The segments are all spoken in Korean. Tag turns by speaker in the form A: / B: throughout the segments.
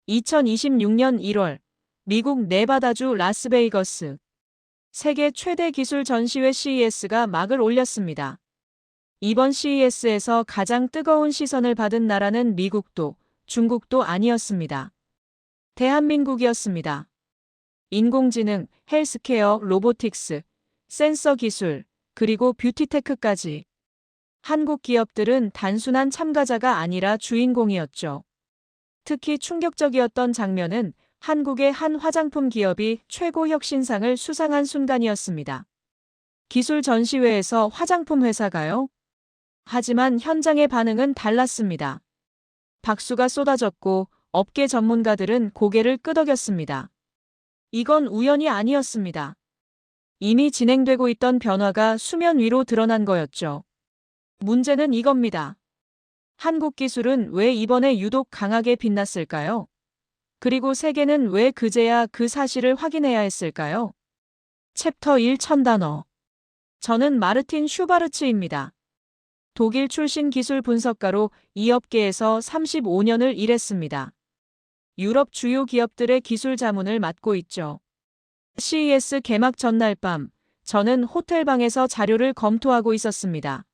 A: 2026년 1월 미국 네바다주 라스베이거스 세계 최대 기술 전시회 CES가 막을 올렸습니다. 이번 CES에서 가장 뜨거운 시선을 받은 나라는 미국도 중국도 아니었습니다. 대한민국이었습니다. 인공지능, 헬스케어, 로보틱스, 센서 기술, 그리고 뷰티테크까지 한국 기업들은 단순한 참가자가 아니라 주인공이었죠. 특히 충격적이었던 장면은 한국의 한 화장품 기업이 최고 혁신상을 수상한 순간이었습니다. 기술 전시회에서 화장품 회사가요? 하지만 현장의 반응은 달랐습니다. 박수가 쏟아졌고 업계 전문가들은 고개를 끄덕였습니다. 이건 우연이 아니었습니다. 이미 진행되고 있던 변화가 수면 위로 드러난 거였죠. 문제는 이겁니다. 한국 기술은 왜 이번에 유독 강하게 빛났을까요? 그리고 세계는 왜 그제야 그 사실을 확인해야 했을까요? 챕터 1 1000단어. 저는 마르틴 슈바르츠입니다. 독일 출신 기술 분석가로 이 업계에서 35년을 일했습니다. 유럽 주요 기업들의 기술 자문을 맡고 있죠. CES 개막 전날 밤, 저는 호텔방에서 자료를 검토하고 있었습니다.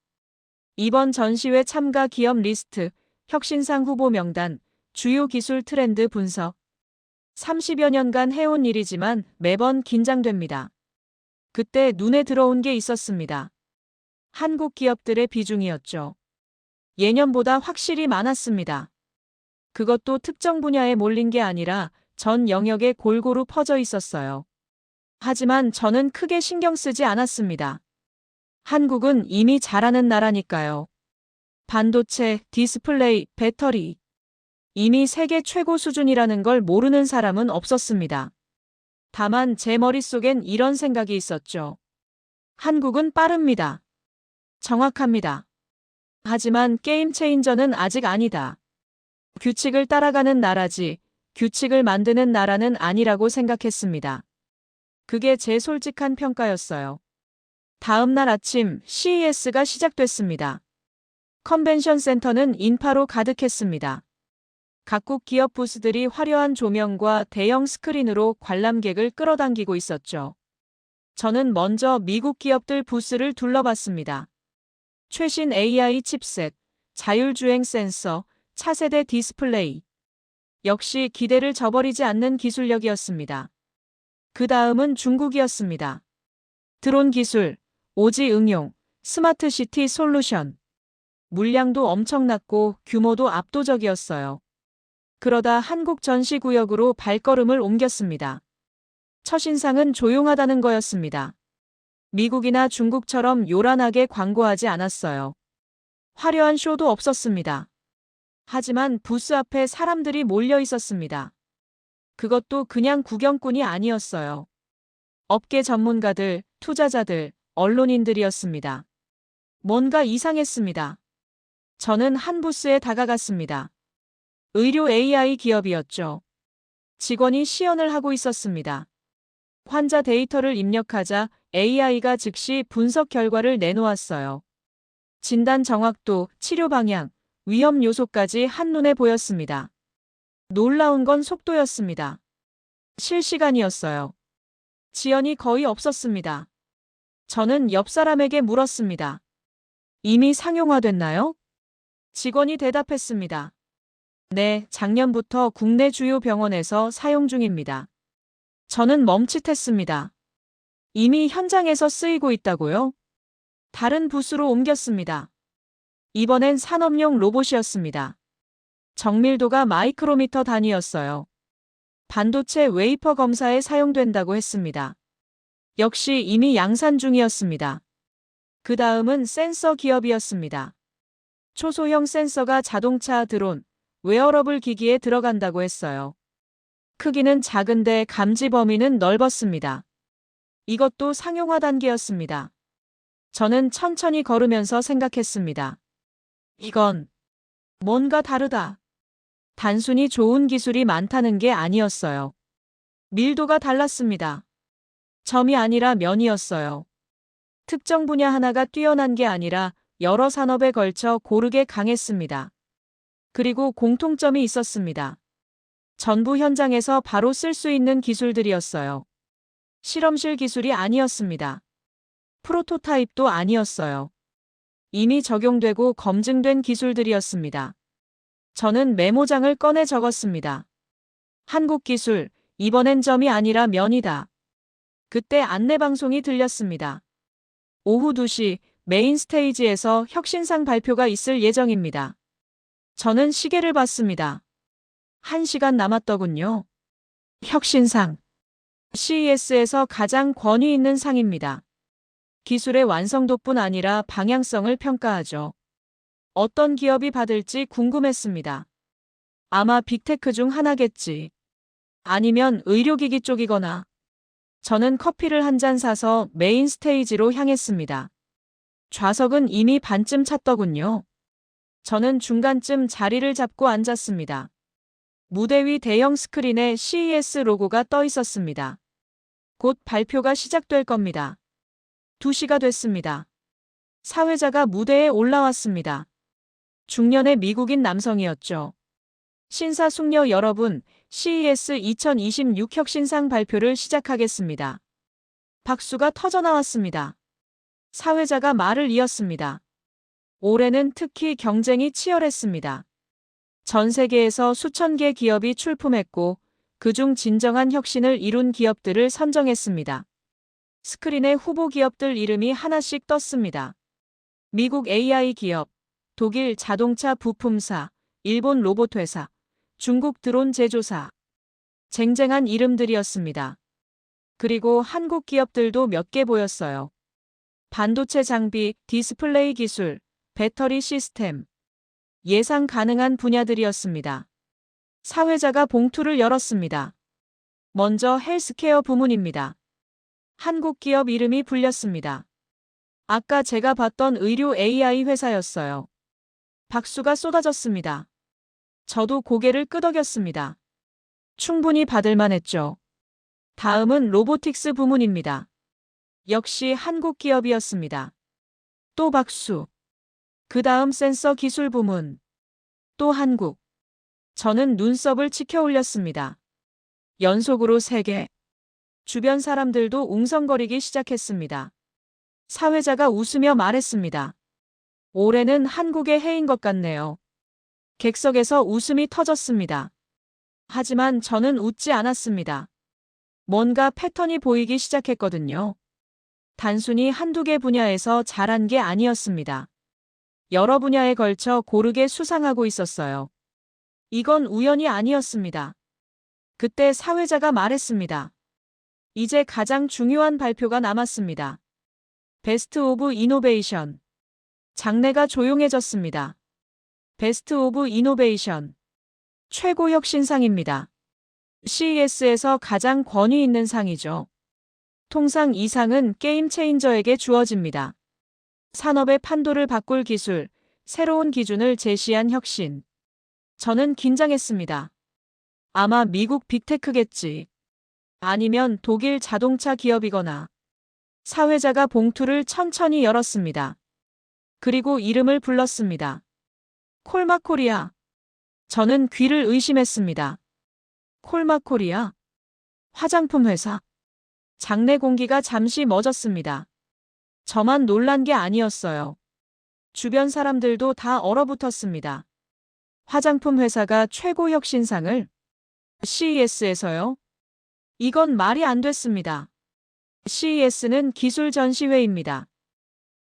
A: 이번 전시회 참가 기업 리스트, 혁신상 후보 명단, 주요 기술 트렌드 분석. 30여 년간 해온 일이지만 매번 긴장됩니다. 그때 눈에 들어온 게 있었습니다. 한국 기업들의 비중이었죠. 예년보다 확실히 많았습니다. 그것도 특정 분야에 몰린 게 아니라 전 영역에 골고루 퍼져 있었어요. 하지만 저는 크게 신경 쓰지 않았습니다. 한국은 이미 잘하는 나라니까요. 반도체, 디스플레이, 배터리. 이미 세계 최고 수준이라는 걸 모르는 사람은 없었습니다. 다만 제 머릿속엔 이런 생각이 있었죠. 한국은 빠릅니다. 정확합니다. 하지만 게임 체인저는 아직 아니다. 규칙을 따라가는 나라지, 규칙을 만드는 나라는 아니라고 생각했습니다. 그게 제 솔직한 평가였어요. 다음 날 아침 CES가 시작됐습니다. 컨벤션 센터는 인파로 가득했습니다. 각국 기업 부스들이 화려한 조명과 대형 스크린으로 관람객을 끌어당기고 있었죠. 저는 먼저 미국 기업들 부스를 둘러봤습니다. 최신 AI 칩셋, 자율주행 센서, 차세대 디스플레이. 역시 기대를 저버리지 않는 기술력이었습니다. 그 다음은 중국이었습니다. 드론 기술, 오지 응용, 스마트 시티 솔루션. 물량도 엄청났고 규모도 압도적이었어요. 그러다 한국 전시구역으로 발걸음을 옮겼습니다. 첫인상은 조용하다는 거였습니다. 미국이나 중국처럼 요란하게 광고하지 않았어요. 화려한 쇼도 없었습니다. 하지만 부스 앞에 사람들이 몰려 있었습니다. 그것도 그냥 구경꾼이 아니었어요. 업계 전문가들, 투자자들, 언론인들이었습니다. 뭔가 이상했습니다. 저는 한 부스에 다가갔습니다. 의료 AI 기업이었죠. 직원이 시연을 하고 있었습니다. 환자 데이터를 입력하자 AI가 즉시 분석 결과를 내놓았어요. 진단 정확도, 치료 방향, 위험 요소까지 한눈에 보였습니다. 놀라운 건 속도였습니다. 실시간이었어요. 지연이 거의 없었습니다. 저는 옆 사람에게 물었습니다. 이미 상용화됐나요? 직원이 대답했습니다. 네, 작년부터 국내 주요 병원에서 사용 중입니다. 저는 멈칫했습니다. 이미 현장에서 쓰이고 있다고요? 다른 부스로 옮겼습니다. 이번엔 산업용 로봇이었습니다. 정밀도가 마이크로미터 단위였어요. 반도체 웨이퍼 검사에 사용된다고 했습니다. 역시 이미 양산 중이었습니다. 그 다음은 센서 기업이었습니다. 초소형 센서가 자동차, 드론, 웨어러블 기기에 들어간다고 했어요. 크기는 작은데 감지 범위는 넓었습니다. 이것도 상용화 단계였습니다. 저는 천천히 걸으면서 생각했습니다. 이건 뭔가 다르다. 단순히 좋은 기술이 많다는 게 아니었어요. 밀도가 달랐습니다. 점이 아니라 면이었어요. 특정 분야 하나가 뛰어난 게 아니라 여러 산업에 걸쳐 고르게 강했습니다. 그리고 공통점이 있었습니다. 전부 현장에서 바로 쓸 수 있는 기술들이었어요. 실험실 기술이 아니었습니다. 프로토타입도 아니었어요. 이미 적용되고 검증된 기술들이었습니다. 저는 메모장을 꺼내 적었습니다. 한국 기술, 이번엔 점이 아니라 면이다. 그때 안내방송이 들렸습니다. 오후 2시 메인 스테이지에서 혁신상 발표가 있을 예정입니다. 저는 시계를 봤습니다. 1시간 남았더군요. 혁신상. CES에서 가장 권위 있는 상입니다. 기술의 완성도뿐 아니라 방향성을 평가하죠. 어떤 기업이 받을지 궁금했습니다. 아마 빅테크 중 하나겠지. 아니면 의료기기 쪽이거나. 저는 커피를 한 잔 사서 메인 스테이지로 향했습니다. 좌석은 이미 반쯤 찼더군요. 저는 중간쯤 자리를 잡고 앉았습니다. 무대 위 대형 스크린에 CES 로고가 떠 있었습니다. 곧 발표가 시작될 겁니다. 2시가 됐습니다. 사회자가 무대에 올라왔습니다. 중년의 미국인 남성이었죠. 신사숙녀 여러분, CES 2026 혁신상 발표를 시작하겠습니다. 박수가 터져나왔습니다. 사회자가 말을 이었습니다. 올해는 특히 경쟁이 치열했습니다. 전 세계에서 수천 개 기업이 출품했고 그중 진정한 혁신을 이룬 기업들을 선정했습니다. 스크린에 후보 기업들 이름이 하나씩 떴습니다. 미국 AI 기업, 독일 자동차 부품사, 일본 로봇 회사, 중국 드론 제조사. 쟁쟁한 이름들이었습니다. 그리고 한국 기업들도 몇 개 보였어요. 반도체 장비, 디스플레이 기술, 배터리 시스템. 예상 가능한 분야들이었습니다. 사회자가 봉투를 열었습니다. 먼저 헬스케어 부문입니다. 한국 기업 이름이 불렸습니다. 아까 제가 봤던 의료 AI 회사였어요. 박수가 쏟아졌습니다. 저도 고개를 끄덕였습니다. 충분히 받을만 했죠. 다음은 로보틱스 부문입니다. 역시 한국 기업이었습니다. 또 박수. 그 다음 센서 기술 부문. 또 한국. 저는 눈썹을 치켜 올렸습니다. 연속으로 3개. 주변 사람들도 웅성거리기 시작했습니다. 사회자가 웃으며 말했습니다. 올해는 한국의 해인 것 같네요. 객석에서 웃음이 터졌습니다. 하지만 저는 웃지 않았습니다. 뭔가 패턴이 보이기 시작했거든요. 단순히 한두 개 분야에서 잘한 게 아니었습니다. 여러 분야에 걸쳐 고르게 수상하고 있었어요. 이건 우연이 아니었습니다. 그때 사회자가 말했습니다. 이제 가장 중요한 발표가 남았습니다. 베스트 오브 이노베이션. 장내가 조용해졌습니다. 베스트 오브 이노베이션. 최고 혁신상입니다. CES에서 가장 권위 있는 상이죠. 통상 이 상은 게임 체인저에게 주어집니다. 산업의 판도를 바꿀 기술, 새로운 기준을 제시한 혁신. 저는 긴장했습니다. 아마 미국 빅테크겠지. 아니면 독일 자동차 기업이거나. 사회자가 봉투를 천천히 열었습니다. 그리고 이름을 불렀습니다. 콜마코리아. 저는 귀를 의심했습니다. 콜마코리아? 화장품 회사. 장내 공기가 잠시 멎었습니다. 저만 놀란 게 아니었어요. 주변 사람들도 다 얼어붙었습니다. 화장품 회사가 최고 혁신상을? CES에서요? 이건 말이 안 됐습니다. CES는 기술 전시회입니다.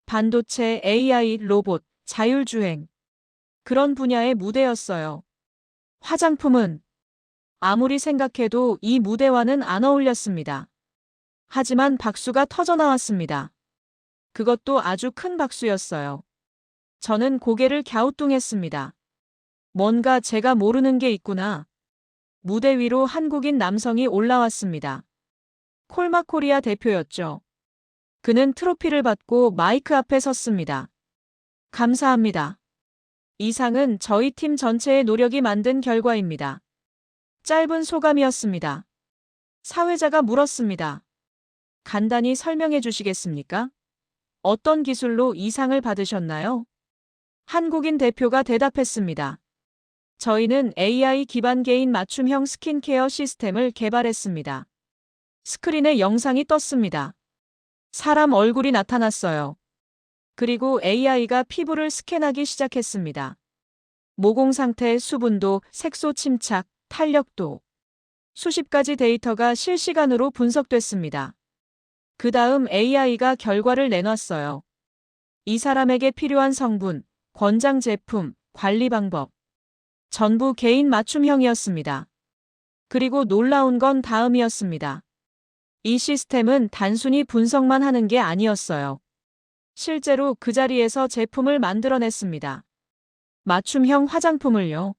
A: 반도체, AI, 로봇, 자율주행. 그런 분야의 무대였어요. 화장품은 아무리 생각해도 이 무대와는 안 어울렸습니다. 하지만 박수가 터져나왔습니다. 그것도 아주 큰 박수였어요. 저는 고개를 갸우뚱했습니다. 뭔가 제가 모르는 게 있구나. 무대 위로 한국인 남성이 올라왔습니다. 콜마코리아 대표였죠. 그는 트로피를 받고 마이크 앞에 섰습니다. 감사합니다. 이 상은 저희 팀 전체의 노력이 만든 결과입니다. 짧은 소감이었습니다. 사회자가 물었습니다. 간단히 설명해 주시겠습니까? 어떤 기술로 이 상을 받으셨나요? 한국인 대표가 대답했습니다. 저희는 AI 기반 개인 맞춤형 스킨케어 시스템을 개발했습니다. 스크린에 영상이 떴습니다. 사람 얼굴이 나타났어요. 그리고 AI가 피부를 스캔하기 시작했습니다. 모공 상태, 수분도, 색소 침착, 탄력도. 수십 가지 데이터가 실시간으로 분석됐습니다. 그 다음 AI가 결과를 내놨어요. 이 사람에게 필요한 성분, 권장 제품, 관리 방법. 전부 개인 맞춤형이었습니다. 그리고 놀라운 건 다음이었습니다. 이 시스템은 단순히 분석만 하는 게 아니었어요. 실제로 그 자리에서 제품을 만들어냈습니다. 맞춤형 화장품을요.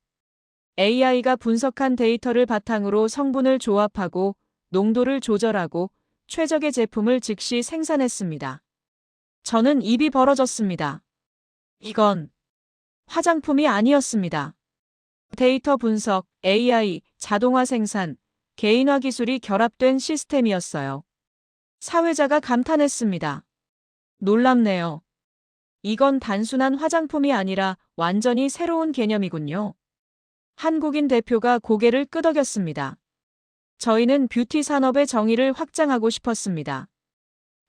A: AI가 분석한 데이터를 바탕으로 성분을 조합하고 농도를 조절하고 최적의 제품을 즉시 생산했습니다. 저는 입이 벌어졌습니다. 이건 화장품이 아니었습니다. 데이터 분석, AI, 자동화 생산, 개인화 기술이 결합된 시스템이었어요. 사회자가 감탄했습니다. 놀랍네요. 이건 단순한 화장품이 아니라 완전히 새로운 개념이군요. 한국인 대표가 고개를 끄덕였습니다. 저희는 뷰티 산업의 정의를 확장하고 싶었습니다.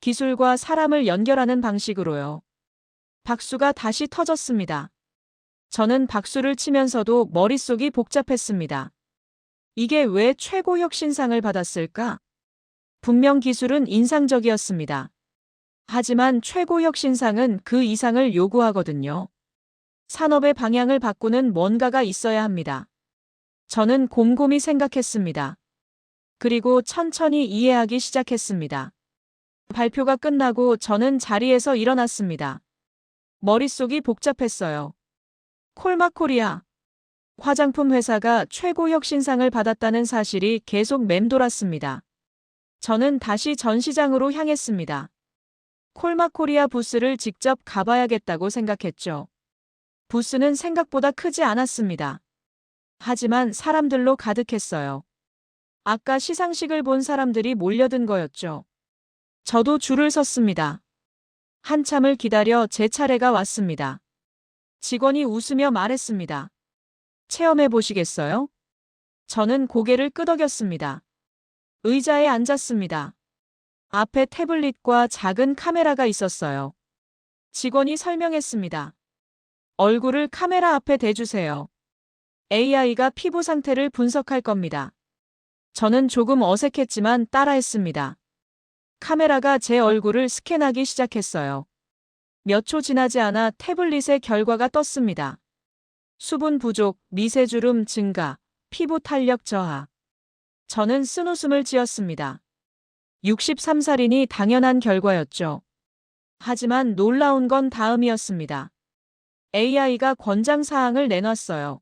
A: 기술과 사람을 연결하는 방식으로요. 박수가 다시 터졌습니다. 저는 박수를 치면서도 머릿속이 복잡했습니다. 이게 왜 최고 혁신상을 받았을까? 분명 기술은 인상적이었습니다. 하지만 최고 혁신상은 그 이상을 요구하거든요. 산업의 방향을 바꾸는 뭔가가 있어야 합니다. 저는 곰곰이 생각했습니다. 그리고 천천히 이해하기 시작했습니다. 발표가 끝나고 저는 자리에서 일어났습니다. 머릿속이 복잡했어요. 콜마코리아. 화장품 회사가 최고 혁신상을 받았다는 사실이 계속 맴돌았습니다. 저는 다시 전시장으로 향했습니다. 콜마코리아 부스를 직접 가봐야겠다고 생각했죠. 부스는 생각보다 크지 않았습니다. 하지만 사람들로 가득했어요. 아까 시상식을 본 사람들이 몰려든 거였죠. 저도 줄을 섰습니다. 한참을 기다려 제 차례가 왔습니다. 직원이 웃으며 말했습니다. 체험해 보시겠어요? 저는 고개를 끄덕였습니다. 의자에 앉았습니다. 앞에 태블릿과 작은 카메라가 있었어요. 직원이 설명했습니다. 얼굴을 카메라 앞에 대주세요. AI가 피부 상태를 분석할 겁니다. 저는 조금 어색했지만 따라했습니다. 카메라가 제 얼굴을 스캔하기 시작했어요. 몇 초 지나지 않아 태블릿에 결과가 떴습니다. 수분 부족, 미세주름 증가, 피부 탄력 저하. 저는 쓴웃음을 지었습니다. 63살이니 당연한 결과였죠. 하지만 놀라운 건 다음이었습니다. AI가 권장사항을 내놨어요.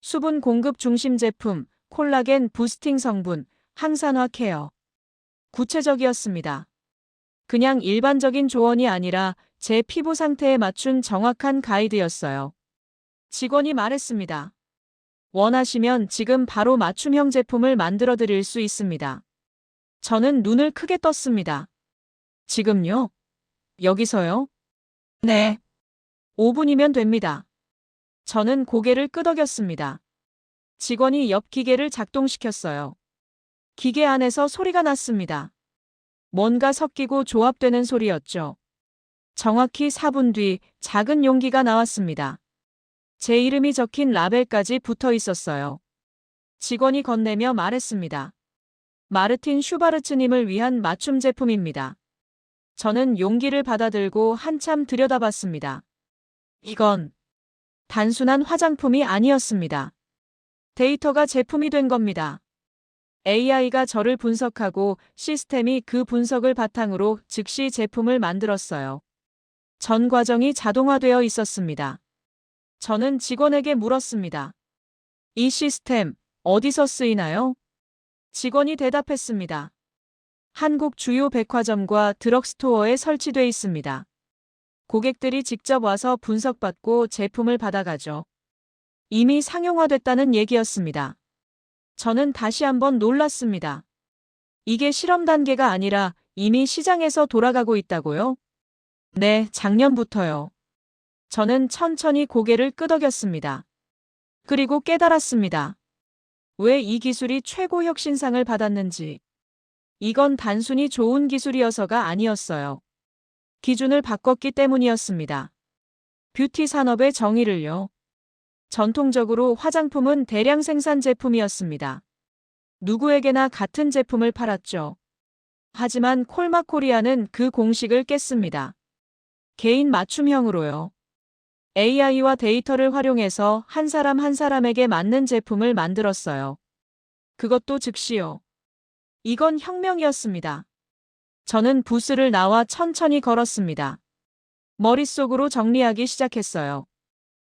A: 수분 공급 중심 제품, 콜라겐 부스팅 성분, 항산화 케어. 구체적이었습니다. 그냥 일반적인 조언이 아니라 제 피부 상태에 맞춘 정확한 가이드였어요. 직원이 말했습니다. 원하시면 지금 바로 맞춤형 제품을 만들어 드릴 수 있습니다. 저는 눈을 크게 떴습니다. 지금요? 여기서요? 네. 5분이면 됩니다. 저는 고개를 끄덕였습니다. 직원이 옆 기계를 작동시켰어요. 기계 안에서 소리가 났습니다. 뭔가 섞이고 조합되는 소리였죠. 정확히 4분 뒤 작은 용기가 나왔습니다. 제 이름이 적힌 라벨까지 붙어 있었어요. 직원이 건네며 말했습니다. 마르틴 슈바르츠님을 위한 맞춤 제품입니다. 저는 용기를 받아들고 한참 들여다봤습니다. 이건 단순한 화장품이 아니었습니다. 데이터가 제품이 된 겁니다. AI가 저를 분석하고 시스템이 그 분석을 바탕으로 즉시 제품을 만들었어요. 전 과정이 자동화되어 있었습니다. 저는 직원에게 물었습니다. 이 시스템 어디서 쓰이나요? 직원이 대답했습니다. 한국 주요 백화점과 드럭스토어에 설치돼 있습니다. 고객들이 직접 와서 분석받고 제품을 받아가죠. 이미 상용화됐다는 얘기였습니다. 저는 다시 한번 놀랐습니다. 이게 실험 단계가 아니라 이미 시장에서 돌아가고 있다고요? 네, 작년부터요. 저는 천천히 고개를 끄덕였습니다. 그리고 깨달았습니다. 왜 이 기술이 최고 혁신상을 받았는지. 이건 단순히 좋은 기술이어서가 아니었어요. 기준을 바꿨기 때문이었습니다. 뷰티 산업의 정의를요. 전통적으로 화장품은 대량 생산 제품이었습니다. 누구에게나 같은 제품을 팔았죠. 하지만 콜마코리아는 그 공식을 깼습니다. 개인 맞춤형으로요. AI와 데이터를 활용해서 한 사람 한 사람에게 맞는 제품을 만들었어요. 그것도 즉시요. 이건 혁명이었습니다. 저는 부스를 나와 천천히 걸었습니다. 머릿속으로 정리하기 시작했어요.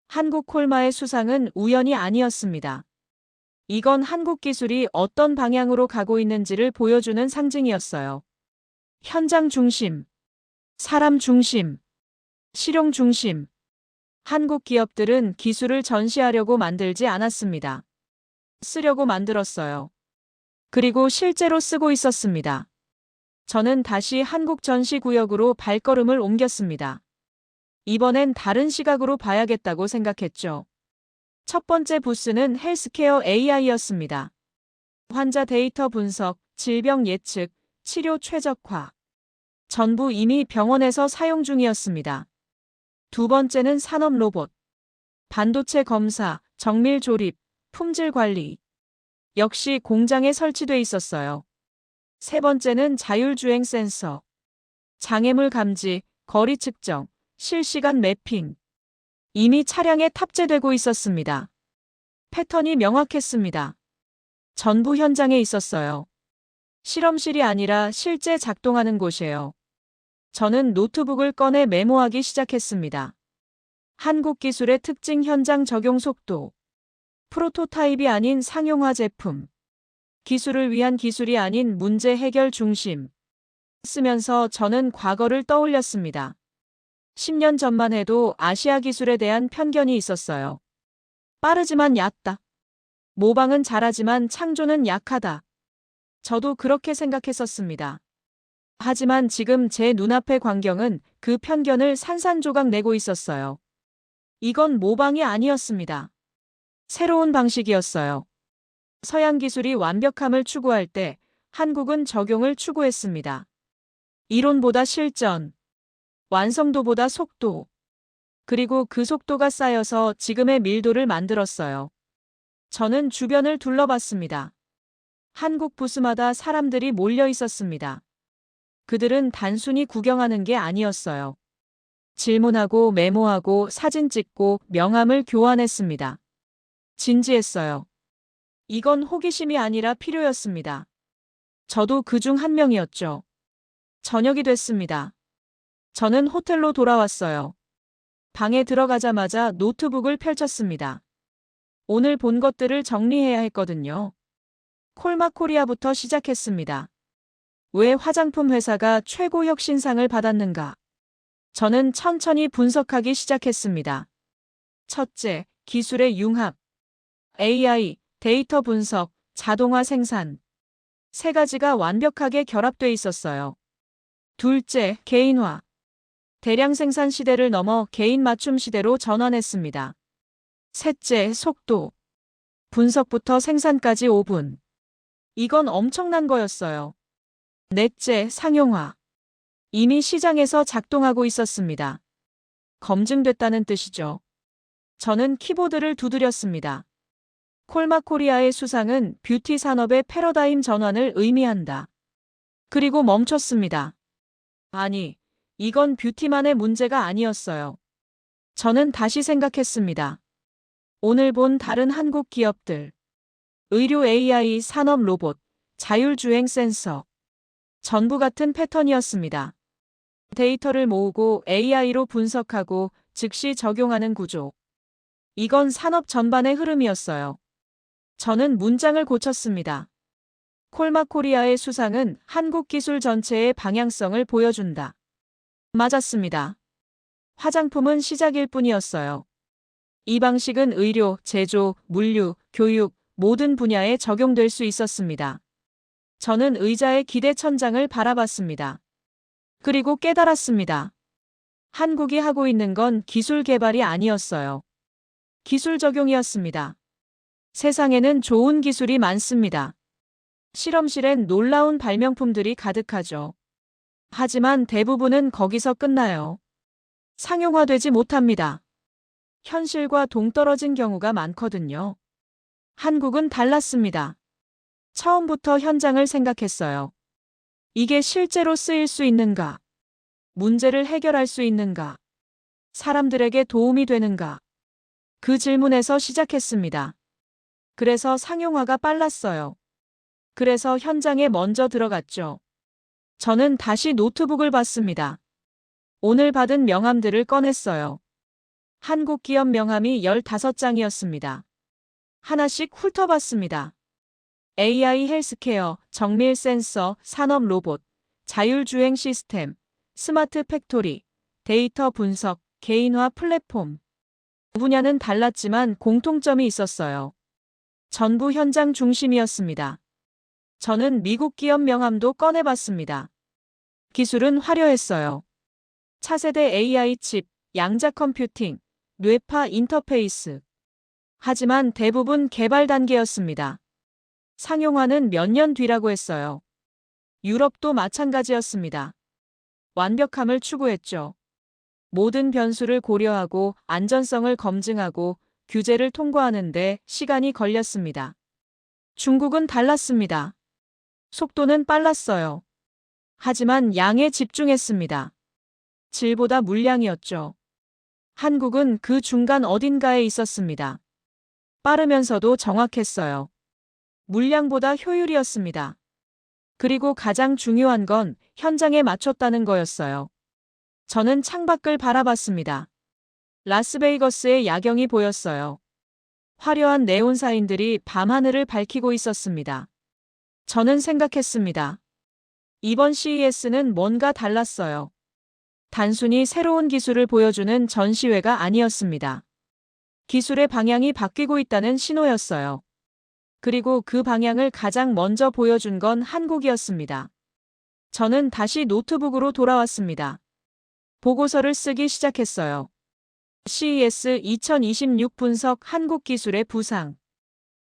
A: 한국 콜마의 수상은 우연이 아니었습니다. 이건 한국 기술이 어떤 방향으로 가고 있는지를 보여주는 상징이었어요. 현장 중심, 사람 중심, 실용 중심. 한국 기업들은 기술을 전시하려고 만들지 않았습니다. 쓰려고 만들었어요. 그리고 실제로 쓰고 있었습니다. 저는 다시 한국 전시구역으로 발걸음을 옮겼습니다. 이번엔 다른 시각으로 봐야겠다고 생각했죠. 첫 번째 부스는 헬스케어 AI였습니다. 환자 데이터 분석, 질병 예측, 치료 최적화. 전부 이미 병원에서 사용 중이었습니다. 두 번째는 산업 로봇. 반도체 검사, 정밀 조립, 품질 관리. 역시 공장에 설치돼 있었어요. 세 번째는 자율주행 센서. 장애물 감지, 거리 측정, 실시간 매핑. 이미 차량에 탑재되고 있었습니다. 패턴이 명확했습니다. 전부 현장에 있었어요. 실험실이 아니라 실제 작동하는 곳이에요. 저는 노트북을 꺼내 메모하기 시작했습니다. 한국 기술의 특징 현장 적용 속도. 프로토타입이 아닌 상용화 제품. 기술을 위한 기술이 아닌 문제 해결 중심. 쓰면서 저는 과거를 떠올렸습니다. 10년 전만 해도 아시아 기술에 대한 편견이 있었어요. 빠르지만 얕다. 모방은 잘하지만 창조는 약하다. 저도 그렇게 생각했었습니다. 하지만 지금 제 눈앞의 광경은 그 편견을 산산조각 내고 있었어요. 이건 모방이 아니었습니다. 새로운 방식이었어요. 서양 기술이 완벽함을 추구할 때 한국은 적용을 추구했습니다. 이론보다 실전, 완성도보다 속도. 그리고 그 속도가 쌓여서 지금의 밀도를 만들었어요. 저는 주변을 둘러봤습니다. 한국 부스마다 사람들이 몰려 있었습니다. 그들은 단순히 구경하는 게 아니었어요. 질문하고 메모하고 사진 찍고 명함을 교환했습니다. 진지했어요. 이건 호기심이 아니라 필요였습니다. 저도 그중 한 명이었죠. 저녁이 됐습니다. 저는 호텔로 돌아왔어요. 방에 들어가자마자 노트북을 펼쳤습니다. 오늘 본 것들을 정리해야 했거든요. 콜마코리아부터 시작했습니다. 왜 화장품 회사가 최고 혁신상을 받았는가? 저는 천천히 분석하기 시작했습니다. 첫째, 기술의 융합. AI, 데이터 분석, 자동화 생산. 세 가지가 완벽하게 결합돼 있었어요. 둘째, 개인화. 대량 생산 시대를 넘어 개인 맞춤 시대로 전환했습니다. 셋째, 속도. 분석부터 생산까지 5분. 이건 엄청난 거였어요. 넷째, 상용화. 이미 시장에서 작동하고 있었습니다. 검증됐다는 뜻이죠. 저는 키보드를 두드렸습니다. 콜마코리아의 수상은 뷰티 산업의 패러다임 전환을 의미한다. 그리고 멈췄습니다. 아니, 이건 뷰티만의 문제가 아니었어요. 저는 다시 생각했습니다. 오늘 본 다른 한국 기업들. 의료 AI, 산업 로봇, 자율주행 센서. 전부 같은 패턴이었습니다. 데이터를 모으고 AI로 분석하고 즉시 적용하는 구조. 이건 산업 전반의 흐름이었어요. 저는 문장을 고쳤습니다. 콜마코리아의 수상은 한국 기술 전체의 방향성을 보여준다. 맞았습니다. 화장품은 시작일 뿐이었어요. 이 방식은 의료, 제조, 물류, 교육, 모든 분야에 적용될 수 있었습니다. 저는 의자의 기대 천장을 바라봤습니다. 그리고 깨달았습니다. 한국이 하고 있는 건 기술 개발이 아니었어요. 기술 적용이었습니다. 세상에는 좋은 기술이 많습니다. 실험실엔 놀라운 발명품들이 가득하죠. 하지만 대부분은 거기서 끝나요. 상용화되지 못합니다. 현실과 동떨어진 경우가 많거든요. 한국은 달랐습니다. 처음부터 현장을 생각했어요. 이게 실제로 쓰일 수 있는가? 문제를 해결할 수 있는가? 사람들에게 도움이 되는가? 그 질문에서 시작했습니다. 그래서 상용화가 빨랐어요. 그래서 현장에 먼저 들어갔죠. 저는 다시 노트북을 봤습니다. 오늘 받은 명함들을 꺼냈어요. 한국 기업 명함이 15장이었습니다. 하나씩 훑어봤습니다. AI 헬스케어, 정밀 센서, 산업 로봇, 자율주행 시스템, 스마트 팩토리, 데이터 분석, 개인화 플랫폼. 분야는 달랐지만 공통점이 있었어요. 전부 현장 중심이었습니다. 저는 미국 기업 명함도 꺼내봤습니다. 기술은 화려했어요. 차세대 AI 칩, 양자 컴퓨팅, 뇌파 인터페이스. 하지만 대부분 개발 단계였습니다. 상용화는 몇 년 뒤라고 했어요. 유럽도 마찬가지였습니다. 완벽함을 추구했죠. 모든 변수를 고려하고 안전성을 검증하고 규제를 통과하는데 시간이 걸렸습니다. 중국은 달랐습니다. 속도는 빨랐어요. 하지만 양에 집중했습니다. 질보다 물량이었죠. 한국은 그 중간 어딘가에 있었습니다. 빠르면서도 정확했어요. 물량보다 효율이었습니다. 그리고 가장 중요한 건 현장에 맞췄다는 거였어요. 저는 창밖을 바라봤습니다. 라스베이거스의 야경이 보였어요. 화려한 네온사인들이 밤하늘을 밝히고 있었습니다. 저는 생각했습니다. 이번 CES는 뭔가 달랐어요. 단순히 새로운 기술을 보여주는 전시회가 아니었습니다. 기술의 방향이 바뀌고 있다는 신호였어요. 그리고 그 방향을 가장 먼저 보여준 건 한국이었습니다. 저는 다시 노트북으로 돌아왔습니다. 보고서를 쓰기 시작했어요. CES 2026 분석 한국 기술의 부상.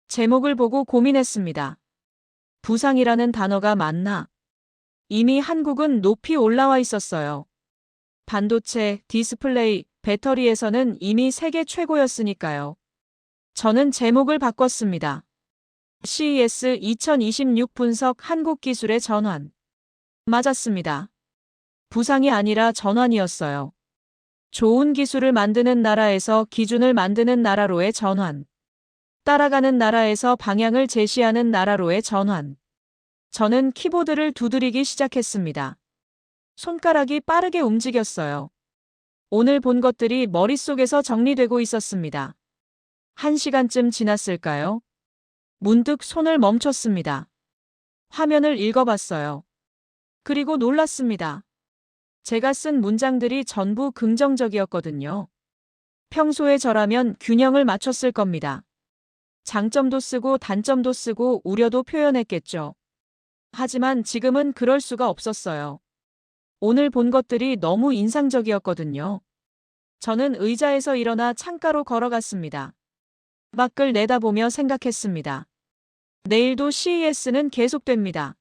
A: 제목을 보고 고민했습니다. 부상이라는 단어가 맞나? 이미 한국은 높이 올라와 있었어요. 반도체, 디스플레이, 배터리에서는 이미 세계 최고였으니까요. 저는 제목을 바꿨습니다. CES 2026 분석 한국 기술의 전환. 맞았습니다. 부상이 아니라 전환이었어요. 좋은 기술을 만드는 나라에서 기준을 만드는 나라로의 전환. 따라가는 나라에서 방향을 제시하는 나라로의 전환. 저는 키보드를 두드리기 시작했습니다. 손가락이 빠르게 움직였어요. 오늘 본 것들이 머릿속에서 정리되고 있었습니다. 1시간쯤 지났을까요? 문득 손을 멈췄습니다. 화면을 읽어봤어요. 그리고 놀랐습니다. 제가 쓴 문장들이 전부 긍정적이었거든요. 평소에 저라면 균형을 맞췄을 겁니다. 장점도 쓰고 단점도 쓰고 우려도 표현했겠죠. 하지만 지금은 그럴 수가 없었어요. 오늘 본 것들이 너무 인상적이었거든요. 저는 의자에서 일어나 창가로 걸어갔습니다. 밖을 내다보며 생각했습니다. 내일도 CES는 계속됩니다.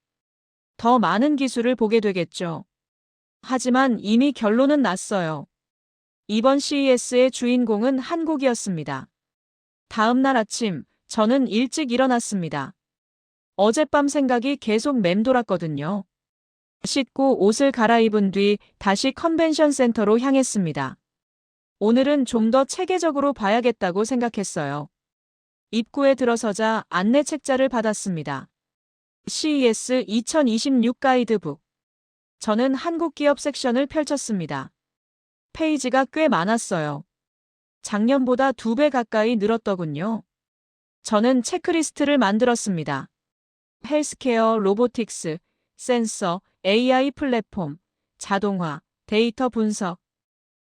A: 더 많은 기술을 보게 되겠죠. 하지만 이미 결론은 났어요. 이번 CES의 주인공은 한국이었습니다. 다음 날 아침, 저는 일찍 일어났습니다. 어젯밤 생각이 계속 맴돌았거든요. 씻고 옷을 갈아입은 뒤 다시 컨벤션 센터로 향했습니다. 오늘은 좀 더 체계적으로 봐야겠다고 생각했어요. 입구에 들어서자 안내 책자를 받았습니다. CES 2026 가이드북. 저는 한국 기업 섹션을 펼쳤습니다. 페이지가 꽤 많았어요. 작년보다 2배 가까이 늘었더군요. 저는 체크리스트를 만들었습니다. 헬스케어, 로보틱스, 센서, AI 플랫폼, 자동화, 데이터 분석.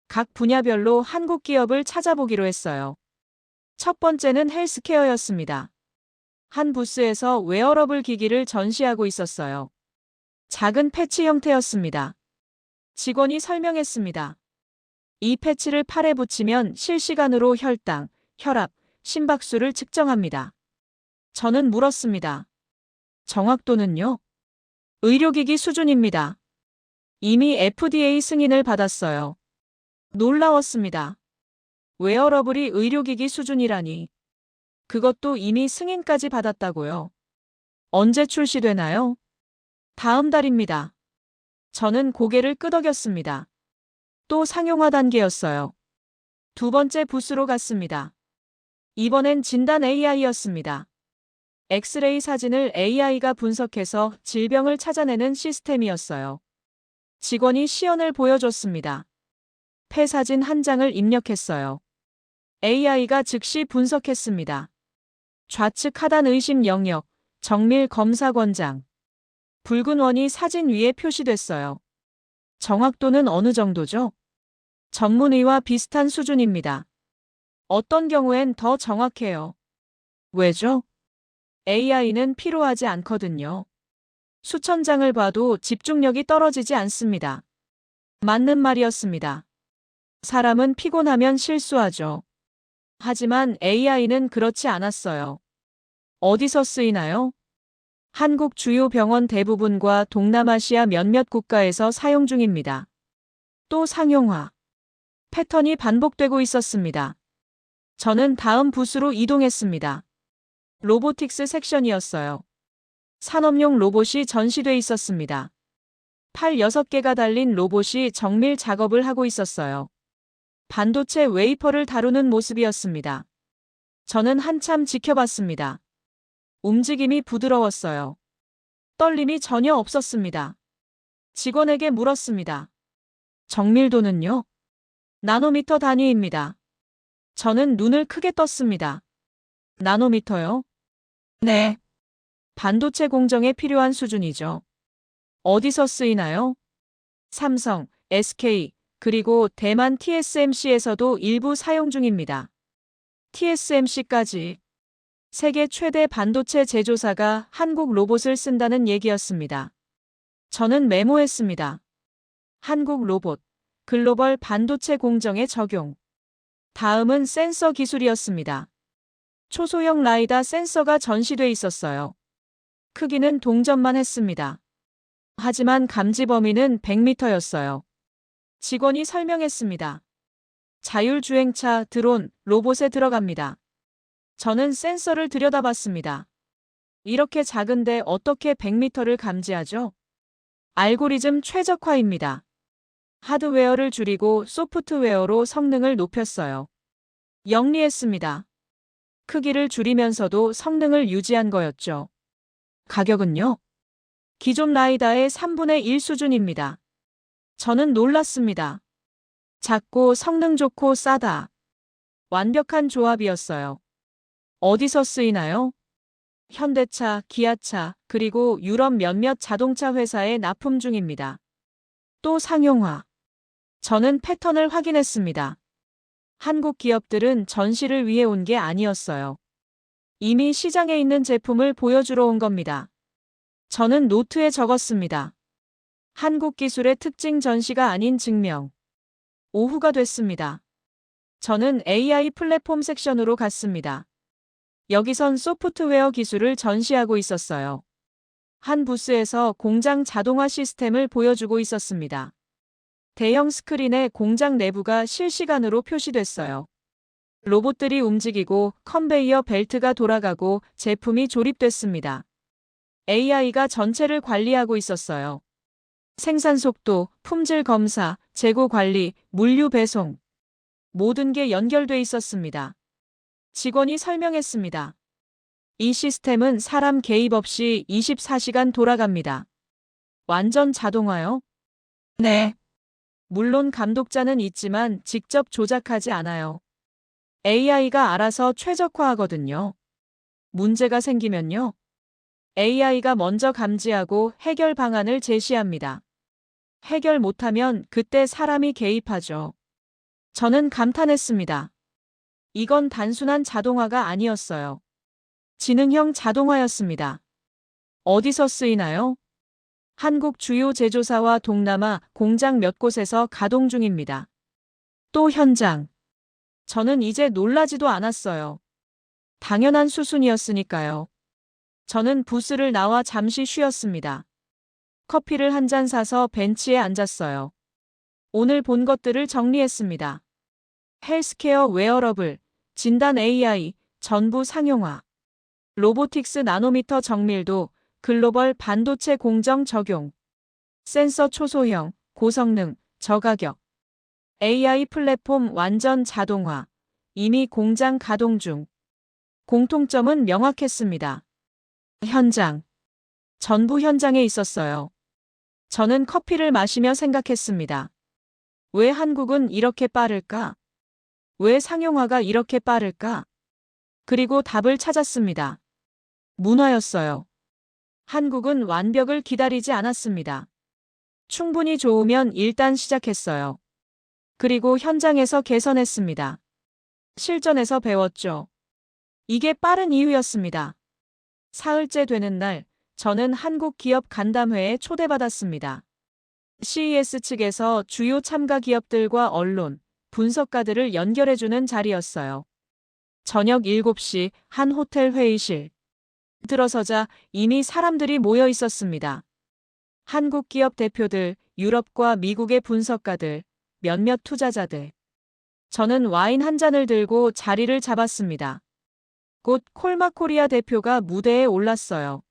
A: 각 분야별로 한국 기업을 찾아보기로 했어요. 첫 번째는 헬스케어였습니다. 한 부스에서 웨어러블 기기를 전시하고 있었어요. 작은 패치 형태였습니다. 직원이 설명했습니다. 이 패치를 팔에 붙이면 실시간으로 혈당, 혈압, 심박수를 측정합니다. 저는 물었습니다. 정확도는요? 의료기기 수준입니다. 이미 FDA 승인을 받았어요. 놀라웠습니다. 웨어러블이 의료기기 수준이라니. 그것도 이미 승인까지 받았다고요. 언제 출시되나요? 다음 달입니다. 저는 고개를 끄덕였습니다. 또 상용화 단계였어요. 두 번째 부스로 갔습니다. 이번엔 진단 AI였습니다. 엑스레이 사진을 AI가 분석해서 질병을 찾아내는 시스템이었어요. 직원이 시연을 보여줬습니다. 폐 사진 한 장을 입력했어요. AI가 즉시 분석했습니다. 좌측 하단 의심 영역, 정밀 검사 권장. 붉은 원이 사진 위에 표시됐어요. 정확도는 어느 정도죠? 전문의와 비슷한 수준입니다. 어떤 경우엔 더 정확해요. 왜죠? AI는 필요하지 않거든요. 수천 장을 봐도 집중력이 떨어지지 않습니다. 맞는 말이었습니다. 사람은 피곤하면 실수하죠. 하지만 AI는 그렇지 않았어요. 어디서 쓰이나요? 한국 주요 병원 대부분과 동남아시아 몇몇 국가에서 사용 중입니다. 또 상용화. 패턴이 반복되고 있었습니다. 저는 다음 부스로 이동했습니다. 로보틱스 섹션이었어요. 산업용 로봇이 전시돼 있었습니다. 팔 6개가 달린 로봇이 정밀 작업을 하고 있었어요. 반도체 웨이퍼를 다루는 모습이었습니다. 저는 한참 지켜봤습니다. 움직임이 부드러웠어요. 떨림이 전혀 없었습니다. 직원에게 물었습니다. 정밀도는요? 나노미터 단위입니다. 저는 눈을 크게 떴습니다. 나노미터요? 네. 반도체 공정에 필요한 수준이죠. 어디서 쓰이나요? 삼성, SK, 그리고 대만 TSMC에서도 일부 사용 중입니다. TSMC까지. 세계 최대 반도체 제조사가 한국 로봇을 쓴다는 얘기였습니다. 저는 메모했습니다. 한국 로봇, 글로벌 반도체 공정에 적용. 다음은 센서 기술이었습니다. 초소형 라이다 센서가 전시돼 있었어요. 크기는 동전만 했습니다. 하지만 감지 범위는 100m였어요. 직원이 설명했습니다. 자율주행차, 드론, 로봇에 들어갑니다. 저는 센서를 들여다봤습니다. 이렇게 작은데 어떻게 100m를 감지하죠? 알고리즘 최적화입니다. 하드웨어를 줄이고 소프트웨어로 성능을 높였어요. 영리했습니다. 크기를 줄이면서도 성능을 유지한 거였죠. 가격은요? 기존 라이다의 3분의 1 수준입니다. 저는 놀랐습니다. 작고 성능 좋고 싸다. 완벽한 조합이었어요. 어디서 쓰이나요? 현대차, 기아차, 그리고 유럽 몇몇 자동차 회사에 납품 중입니다. 또 상용화. 저는 패턴을 확인했습니다. 한국 기업들은 전시를 위해 온 게 아니었어요. 이미 시장에 있는 제품을 보여주러 온 겁니다. 저는 노트에 적었습니다. 한국 기술의 특징 전시가 아닌 증명. 오후가 됐습니다. 저는 AI 플랫폼 섹션으로 갔습니다. 여기선 소프트웨어 기술을 전시하고 있었어요. 한 부스에서 공장 자동화 시스템을 보여주고 있었습니다. 대형 스크린에 공장 내부가 실시간으로 표시됐어요. 로봇들이 움직이고 컨베이어 벨트가 돌아가고 제품이 조립됐습니다. AI가 전체를 관리하고 있었어요. 생산 속도, 품질 검사, 재고 관리, 물류 배송. 모든 게 연결돼 있었습니다. 직원이 설명했습니다. 이 시스템은 사람 개입 없이 24시간 돌아갑니다. 완전 자동화요? 네. 물론 감독자는 있지만 직접 조작하지 않아요. AI가 알아서 최적화하거든요. 문제가 생기면요. AI가 먼저 감지하고 해결 방안을 제시합니다. 해결 못하면 그때 사람이 개입하죠. 저는 감탄했습니다. 이건 단순한 자동화가 아니었어요. 지능형 자동화였습니다. 어디서 쓰이나요? 한국 주요 제조사와 동남아 공장 몇 곳에서 가동 중입니다. 또 현장. 저는 이제 놀라지도 않았어요. 당연한 수순이었으니까요. 저는 부스를 나와 잠시 쉬었습니다. 커피를 한 잔 사서 벤치에 앉았어요. 오늘 본 것들을 정리했습니다. 헬스케어 웨어러블, 진단 AI, 전부 상용화. 로보틱스 나노미터 정밀도, 글로벌 반도체 공정 적용. 센서 초소형, 고성능, 저가격. AI 플랫폼 완전 자동화. 이미 공장 가동 중. 공통점은 명확했습니다. 현장. 전부 현장에 있었어요. 저는 커피를 마시며 생각했습니다. 왜 한국은 이렇게 빠를까? 왜 상용화가 이렇게 빠를까? 그리고 답을 찾았습니다. 문화였어요. 한국은 완벽을 기다리지 않았습니다. 충분히 좋으면 일단 시작했어요. 그리고 현장에서 개선했습니다. 실전에서 배웠죠. 이게 빠른 이유였습니다. 사흘째 되는 날, 저는 한국 기업 간담회에 초대받았습니다. CES 측에서 주요 참가 기업들과 언론, 분석가들을 연결해주는 자리였어요. 저녁 7시 한 호텔 회의실. 들어서자 이미 사람들이 모여 있었습니다. 한국 기업 대표들, 유럽과 미국의 분석가들, 몇몇 투자자들. 저는 와인 한 잔을 들고 자리를 잡았습니다. 곧 콜마코리아 대표가 무대에 올랐어요.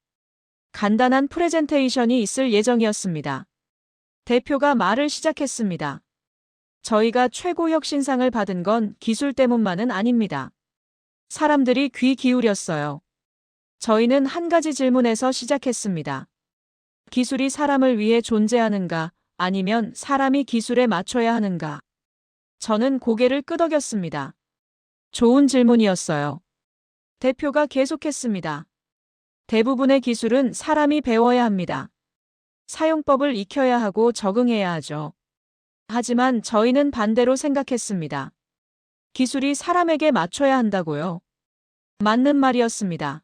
A: 간단한 프레젠테이션이 있을 예정이었습니다. 대표가 말을 시작했습니다. 저희가 최고 혁신상을 받은 건 기술 때문만은 아닙니다. 사람들이 귀 기울였어요. 저희는 한 가지 질문에서 시작했습니다. 기술이 사람을 위해 존재하는가, 아니면 사람이 기술에 맞춰야 하는가? 저는 고개를 끄덕였습니다. 좋은 질문이었어요. 대표가 계속했습니다. 대부분의 기술은 사람이 배워야 합니다. 사용법을 익혀야 하고 적응해야 하죠. 하지만 저희는 반대로 생각했습니다. 기술이 사람에게 맞춰야 한다고요. 맞는 말이었습니다.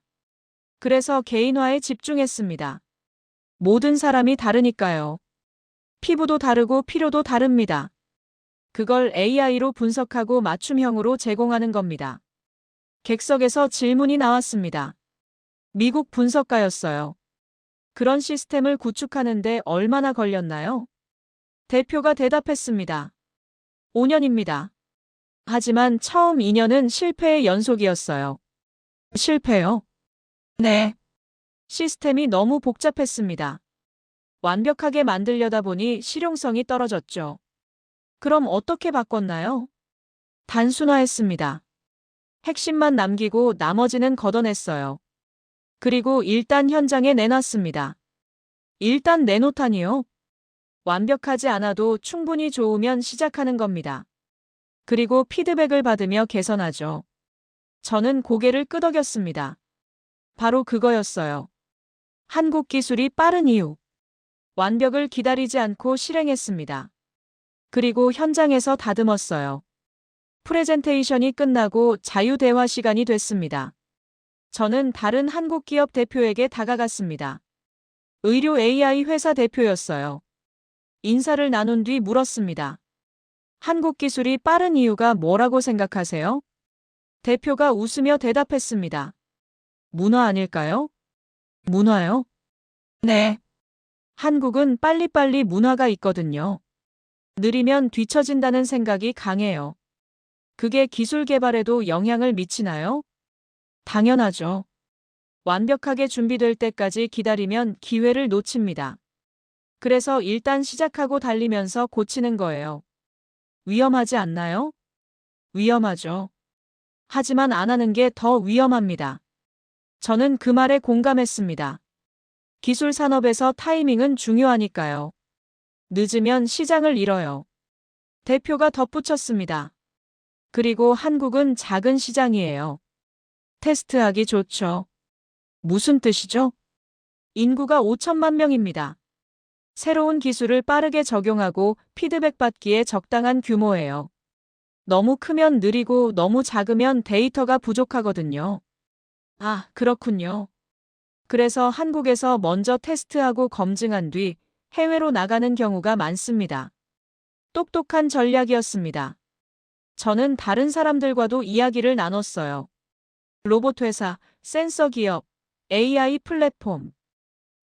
A: 그래서 개인화에 집중했습니다. 모든 사람이 다르니까요. 피부도 다르고 필요도 다릅니다. 그걸 AI로 분석하고 맞춤형으로 제공하는 겁니다. 객석에서 질문이 나왔습니다. 미국 분석가였어요. 그런 시스템을 구축하는데 얼마나 걸렸나요? 대표가 대답했습니다. 5년입니다. 하지만 처음 2년은 실패의 연속이었어요. 실패요? 네. 시스템이 너무 복잡했습니다. 완벽하게 만들려다 보니 실용성이 떨어졌죠. 그럼 어떻게 바꿨나요? 단순화했습니다. 핵심만 남기고 나머지는 걷어냈어요. 그리고 일단 현장에 내놨습니다. 일단 내놓다니요? 완벽하지 않아도 충분히 좋으면 시작하는 겁니다. 그리고 피드백을 받으며 개선하죠. 저는 고개를 끄덕였습니다. 바로 그거였어요. 한국 기술이 빠른 이유. 완벽을 기다리지 않고 실행했습니다. 그리고 현장에서 다듬었어요. 프레젠테이션이 끝나고 자유대화 시간이 됐습니다. 저는 다른 한국 기업 대표에게 다가갔습니다. 의료 AI 회사 대표였어요. 인사를 나눈 뒤 물었습니다. 한국 기술이 빠른 이유가 뭐라고 생각하세요? 대표가 웃으며 대답했습니다. 문화 아닐까요? 문화요? 네. 한국은 빨리빨리 문화가 있거든요. 느리면 뒤처진다는 생각이 강해요. 그게 기술 개발에도 영향을 미치나요? 당연하죠. 완벽하게 준비될 때까지 기다리면 기회를 놓칩니다. 그래서 일단 시작하고 달리면서 고치는 거예요. 위험하지 않나요? 위험하죠. 하지만 안 하는 게 더 위험합니다. 저는 그 말에 공감했습니다. 기술 산업에서 타이밍은 중요하니까요. 늦으면 시장을 잃어요. 대표가 덧붙였습니다. 그리고 한국은 작은 시장이에요. 테스트하기 좋죠. 무슨 뜻이죠? 인구가 5천만 명입니다. 새로운 기술을 빠르게 적용하고 피드백 받기에 적당한 규모예요. 너무 크면 느리고 너무 작으면 데이터가 부족하거든요. 아, 그렇군요. 그래서 한국에서 먼저 테스트하고 검증한 뒤 해외로 나가는 경우가 많습니다. 똑똑한 전략이었습니다. 저는 다른 사람들과도 이야기를 나눴어요. 로봇 회사, 센서 기업, AI 플랫폼.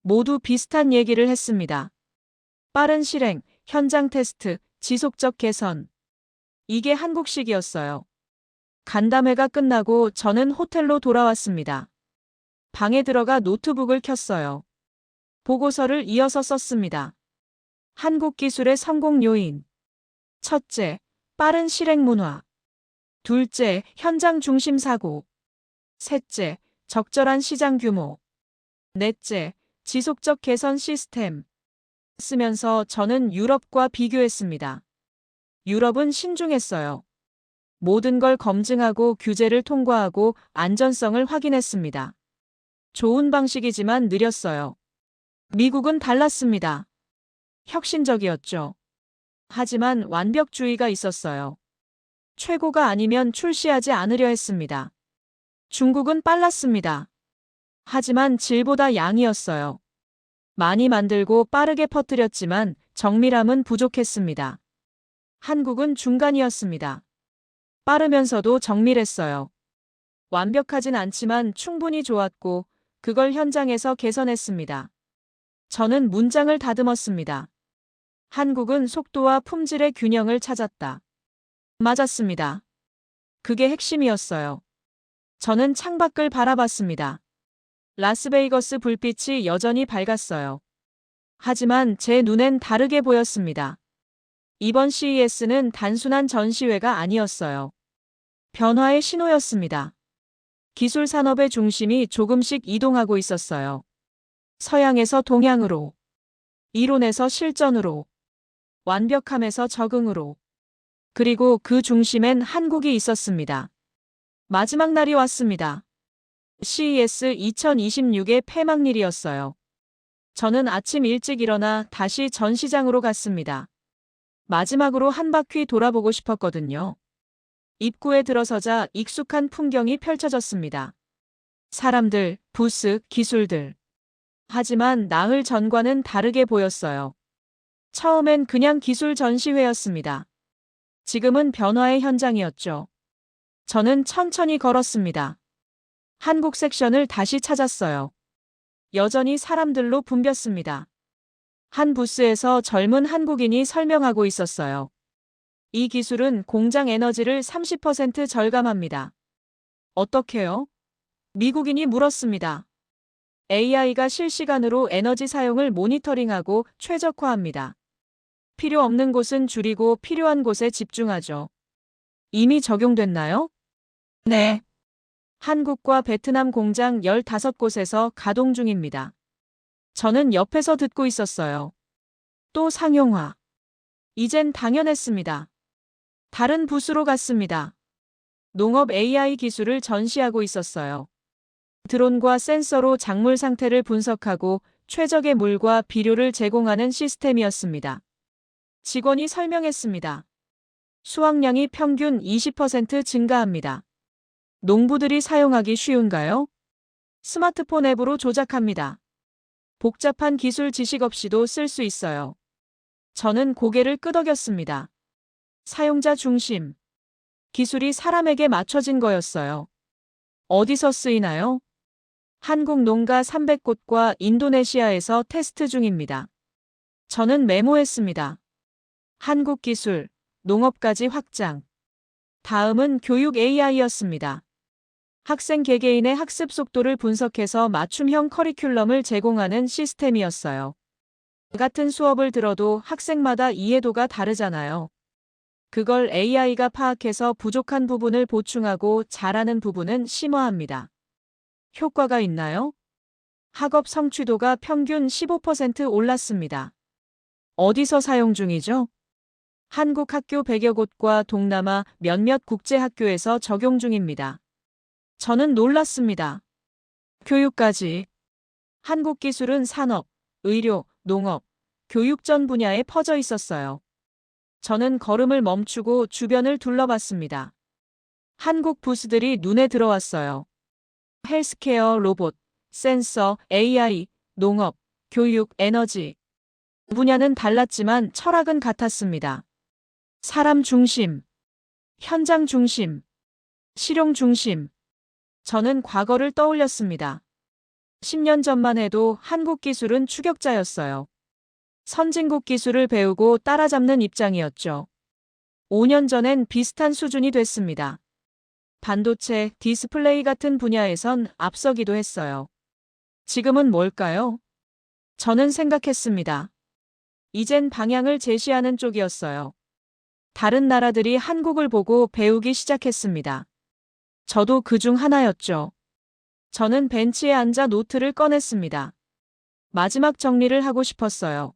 A: 모두 비슷한 얘기를 했습니다. 빠른 실행, 현장 테스트, 지속적 개선. 이게 한국식이었어요. 간담회가 끝나고 저는 호텔로 돌아왔습니다. 방에 들어가 노트북을 켰어요. 보고서를 이어서 썼습니다. 한국 기술의 성공 요인. 첫째, 빠른 실행 문화. 둘째, 현장 중심 사고. 셋째, 적절한 시장 규모. 넷째, 지속적 개선 시스템. 쓰면서 저는 유럽과 비교했습니다. 유럽은 신중했어요. 모든 걸 검증하고 규제를 통과하고 안전성을 확인했습니다. 좋은 방식이지만 느렸어요. 미국은 달랐습니다. 혁신적이었죠. 하지만 완벽주의가 있었어요. 최고가 아니면 출시하지 않으려 했습니다. 중국은 빨랐습니다. 하지만 질보다 양이었어요. 많이 만들고 빠르게 퍼뜨렸지만 정밀함은 부족했습니다. 한국은 중간이었습니다. 빠르면서도 정밀했어요. 완벽하진 않지만 충분히 좋았고 그걸 현장에서 개선했습니다. 저는 문장을 다듬었습니다. 한국은 속도와 품질의 균형을 찾았다. 맞았습니다. 그게 핵심이었어요. 저는 창밖을 바라봤습니다. 라스베이거스 불빛이 여전히 밝았어요. 하지만 제 눈엔 다르게 보였습니다. 이번 CES는 단순한 전시회가 아니었어요. 변화의 신호였습니다. 기술 산업의 중심이 조금씩 이동하고 있었어요. 서양에서 동양으로, 이론에서 실전으로, 완벽함에서 적응으로. 그리고 그 중심엔 한국이 있었습니다. 마지막 날이 왔습니다. CES 2026의 폐막일이었어요. 저는 아침 일찍 일어나 다시 전시장으로 갔습니다. 마지막으로 한 바퀴 돌아보고 싶었거든요. 입구에 들어서자 익숙한 풍경이 펼쳐졌습니다. 사람들, 부스, 기술들. 하지만 나흘 전과는 다르게 보였어요. 처음엔 그냥 기술 전시회였습니다. 지금은 변화의 현장이었죠. 저는 천천히 걸었습니다. 한국 섹션을 다시 찾았어요. 여전히 사람들로 붐볐습니다. 한 부스에서 젊은 한국인이 설명하고 있었어요. 이 기술은 공장 에너지를 30% 절감합니다. 어떻게요? 미국인이 물었습니다. AI가 실시간으로 에너지 사용을 모니터링하고 최적화합니다. 필요 없는 곳은 줄이고 필요한 곳에 집중하죠. 이미 적용됐나요? 네. 한국과 베트남 공장 15곳에서 가동 중입니다. 저는 옆에서 듣고 있었어요. 또 상용화. 이젠 당연했습니다. 다른 부스로 갔습니다. 농업 AI 기술을 전시하고 있었어요. 드론과 센서로 작물 상태를 분석하고 최적의 물과 비료를 제공하는 시스템이었습니다. 직원이 설명했습니다. 수확량이 평균 20% 증가합니다. 농부들이 사용하기 쉬운가요? 스마트폰 앱으로 조작합니다. 복잡한 기술 지식 없이도 쓸 수 있어요. 저는 고개를 끄덕였습니다. 사용자 중심. 기술이 사람에게 맞춰진 거였어요. 어디서 쓰이나요? 한국 농가 300곳과 인도네시아에서 테스트 중입니다. 저는 메모했습니다. 한국 기술, 농업까지 확장. 다음은 교육 AI였습니다. 학생 개개인의 학습 속도를 분석해서 맞춤형 커리큘럼을 제공하는 시스템이었어요. 같은 수업을 들어도 학생마다 이해도가 다르잖아요. 그걸 AI가 파악해서 부족한 부분을 보충하고 잘하는 부분은 심화합니다. 효과가 있나요? 학업 성취도가 평균 15% 올랐습니다. 어디서 사용 중이죠? 한국 학교 100여 곳과 동남아 몇몇 국제학교에서 적용 중입니다. 저는 놀랐습니다. 교육까지. 한국 기술은 산업, 의료, 농업, 교육 전 분야에 퍼져 있었어요. 저는 걸음을 멈추고 주변을 둘러봤습니다. 한국 부스들이 눈에 들어왔어요. 헬스케어, 로봇, 센서, AI, 농업, 교육, 에너지. 분야는 달랐지만 철학은 같았습니다. 사람 중심. 현장 중심, 실용 중심. 저는 과거를 떠올렸습니다. 10년 전만 해도 한국 기술은 추격자였어요. 선진국 기술을 배우고 따라잡는 입장이었죠. 5년 전엔 비슷한 수준이 됐습니다. 반도체, 디스플레이 같은 분야에선 앞서기도 했어요. 지금은 뭘까요? 저는 생각했습니다. 이젠 방향을 제시하는 쪽이었어요. 다른 나라들이 한국을 보고 배우기 시작했습니다. 저도 그중 하나였죠. 저는 벤치에 앉아 노트를 꺼냈습니다. 마지막 정리를 하고 싶었어요.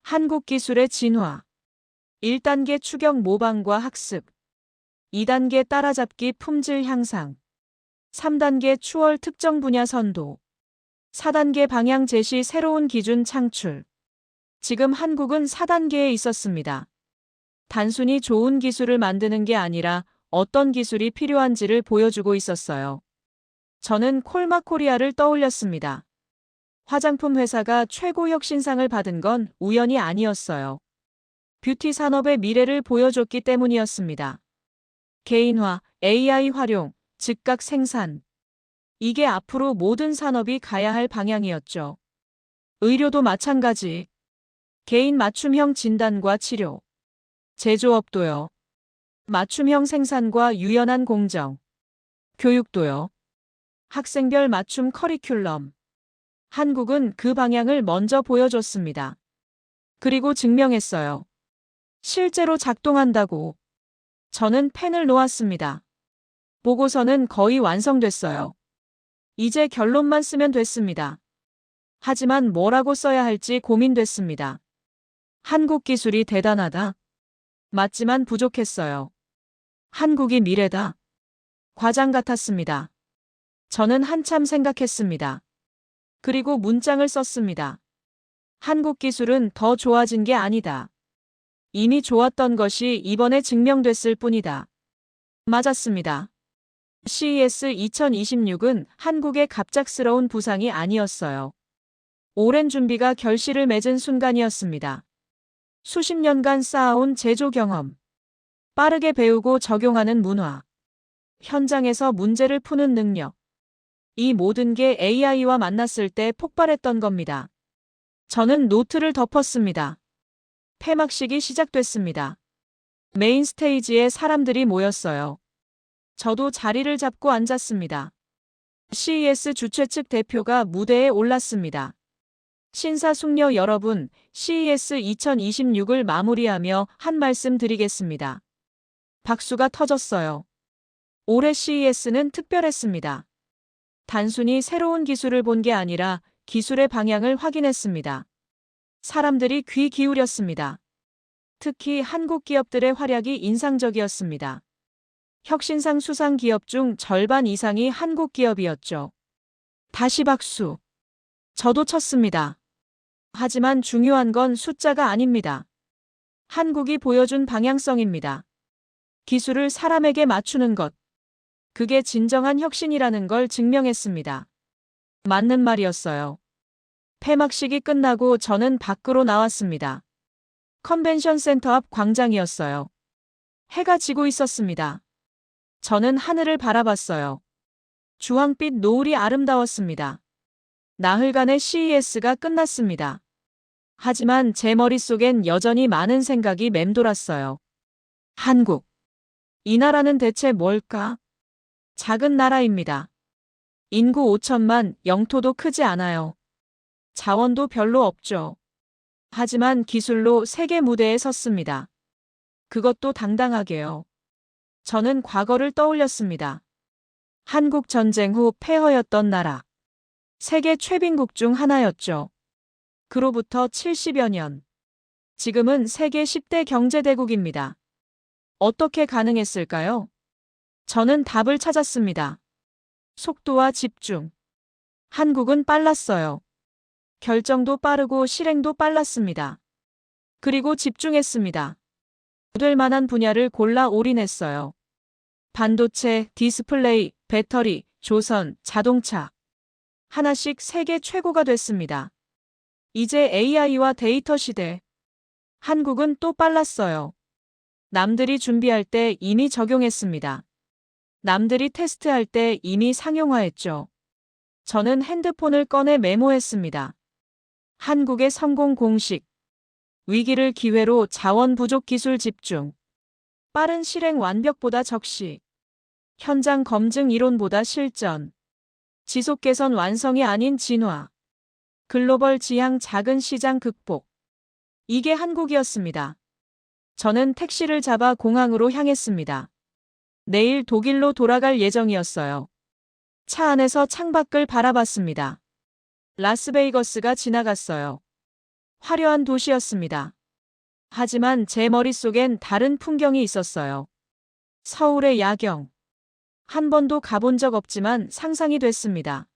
A: 한국 기술의 진화. 1단계 추격 모방과 학습. 2단계 따라잡기 품질 향상. 3단계 추월 특정 분야 선도. 4단계 방향 제시 새로운 기준 창출. 지금 한국은 4단계에 있었습니다. 단순히 좋은 기술을 만드는 게 아니라 어떤 기술이 필요한지를 보여주고 있었어요. 저는 콜마 코리아를 떠올렸습니다. 화장품 회사가 최고 혁신상을 받은 건 우연이 아니었어요. 뷰티 산업의 미래를 보여줬기 때문이었습니다. 개인화, AI 활용, 즉각 생산. 이게 앞으로 모든 산업이 가야 할 방향이었죠. 의료도 마찬가지. 개인 맞춤형 진단과 치료. 제조업도요. 맞춤형 생산과 유연한 공정. 교육도요. 학생별 맞춤 커리큘럼. 한국은 그 방향을 먼저 보여줬습니다. 그리고 증명했어요. 실제로 작동한다고. 저는 펜을 놓았습니다. 보고서는 거의 완성됐어요. 이제 결론만 쓰면 됐습니다. 하지만 뭐라고 써야 할지 고민됐습니다. 한국 기술이 대단하다. 맞지만 부족했어요. 한국이 미래다. 과장 같았습니다. 저는 한참 생각했습니다. 그리고 문장을 썼습니다. 한국 기술은 더 좋아진 게 아니다. 이미 좋았던 것이 이번에 증명됐을 뿐이다. 맞았습니다. CES 2026은 한국의 갑작스러운 부상이 아니었어요. 오랜 준비가 결실을 맺은 순간이었습니다. 수십 년간 쌓아온 제조 경험, 빠르게 배우고 적용하는 문화, 현장에서 문제를 푸는 능력. 이 모든 게 AI와 만났을 때 폭발했던 겁니다. 저는 노트를 덮었습니다. 폐막식이 시작됐습니다. 메인 스테이지에 사람들이 모였어요. 저도 자리를 잡고 앉았습니다. CES 주최 측 대표가 무대에 올랐습니다. 신사숙녀 여러분, CES 2026을 마무리하며 한 말씀 드리겠습니다. 박수가 터졌어요. 올해 CES는 특별했습니다. 단순히 새로운 기술을 본 게 아니라 기술의 방향을 확인했습니다. 사람들이 귀 기울였습니다. 특히 한국 기업들의 활약이 인상적이었습니다. 혁신상 수상 기업 중 절반 이상이 한국 기업이었죠. 다시 박수. 저도 쳤습니다. 하지만 중요한 건 숫자가 아닙니다. 한국이 보여준 방향성입니다. 기술을 사람에게 맞추는 것. 그게 진정한 혁신이라는 걸 증명했습니다. 맞는 말이었어요. 폐막식이 끝나고 저는 밖으로 나왔습니다. 컨벤션 센터 앞 광장이었어요. 해가 지고 있었습니다. 저는 하늘을 바라봤어요. 주황빛 노을이 아름다웠습니다. 나흘간의 CES가 끝났습니다. 하지만 제 머릿속엔 여전히 많은 생각이 맴돌았어요. 한국. 이 나라는 대체 뭘까? 작은 나라입니다. 인구 5천만, 영토도 크지 않아요. 자원도 별로 없죠. 하지만 기술로 세계 무대에 섰습니다. 그것도 당당하게요. 저는 과거를 떠올렸습니다. 한국 전쟁 후 폐허였던 나라. 세계 최빈국 중 하나였죠. 그로부터 70여 년. 지금은 세계 10대 경제대국입니다. 어떻게 가능했을까요? 저는 답을 찾았습니다. 속도와 집중. 한국은 빨랐어요. 결정도 빠르고 실행도 빨랐습니다. 그리고 집중했습니다. 될 만한 분야를 골라 올인했어요. 반도체, 디스플레이, 배터리, 조선, 자동차. 하나씩 세계 최고가 됐습니다. 이제 AI와 데이터 시대. 한국은 또 빨랐어요. 남들이 준비할 때 이미 적용했습니다. 남들이 테스트할 때 이미 상용화했죠. 저는 핸드폰을 꺼내 메모했습니다. 한국의 성공 공식. 위기를 기회로 자원 부족 기술 집중. 빠른 실행 완벽보다 적시. 현장 검증 이론보다 실전. 지속 개선 완성이 아닌 진화. 글로벌 지향 작은 시장 극복. 이게 한국이었습니다. 저는 택시를 잡아 공항으로 향했습니다. 내일 독일로 돌아갈 예정이었어요. 차 안에서 창밖을 바라봤습니다. 라스베이거스가 지나갔어요. 화려한 도시였습니다. 하지만 제 머릿속엔 다른 풍경이 있었어요. 서울의 야경. 한 번도 가본 적 없지만 상상이 됐습니다.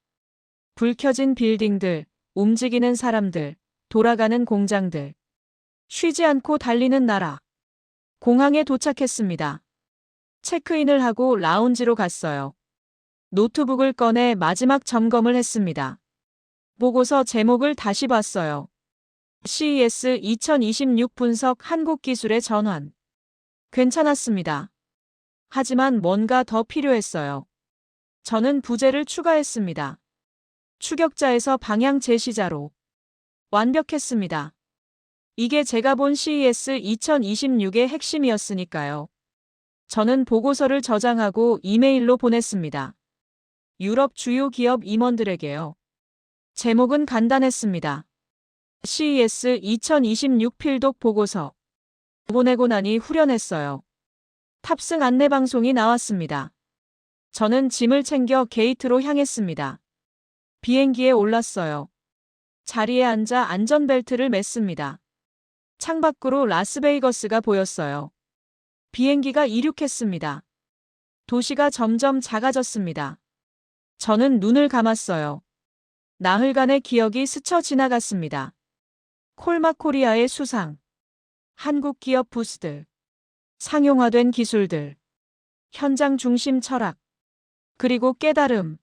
A: 불 켜진 빌딩들, 움직이는 사람들, 돌아가는 공장들. 쉬지 않고 달리는 나라. 공항에 도착했습니다. 체크인을 하고 라운지로 갔어요. 노트북을 꺼내 마지막 점검을 했습니다. 보고서 제목을 다시 봤어요. CES 2026 분석 한국 기술의 전환. 괜찮았습니다. 하지만 뭔가 더 필요했어요. 저는 부제를 추가했습니다. 추격자에서 방향 제시자로. 완벽했습니다. 이게 제가 본 CES 2026의 핵심이었으니까요. 저는 보고서를 저장하고 이메일로 보냈습니다. 유럽 주요 기업 임원들에게요. 제목은 간단했습니다. CES 2026 필독 보고서. 보내고 나니 후련했어요. 탑승 안내 방송이 나왔습니다. 저는 짐을 챙겨 게이트로 향했습니다. 비행기에 올랐어요. 자리에 앉아 안전벨트를 맸습니다. 창밖으로 라스베이거스가 보였어요. 비행기가 이륙했습니다. 도시가 점점 작아졌습니다. 저는 눈을 감았어요. 나흘간의 기억이 스쳐 지나갔습니다. 콜마코리아의 수상. 한국 기업 부스들. 상용화된 기술들. 현장 중심 철학. 그리고 깨달음.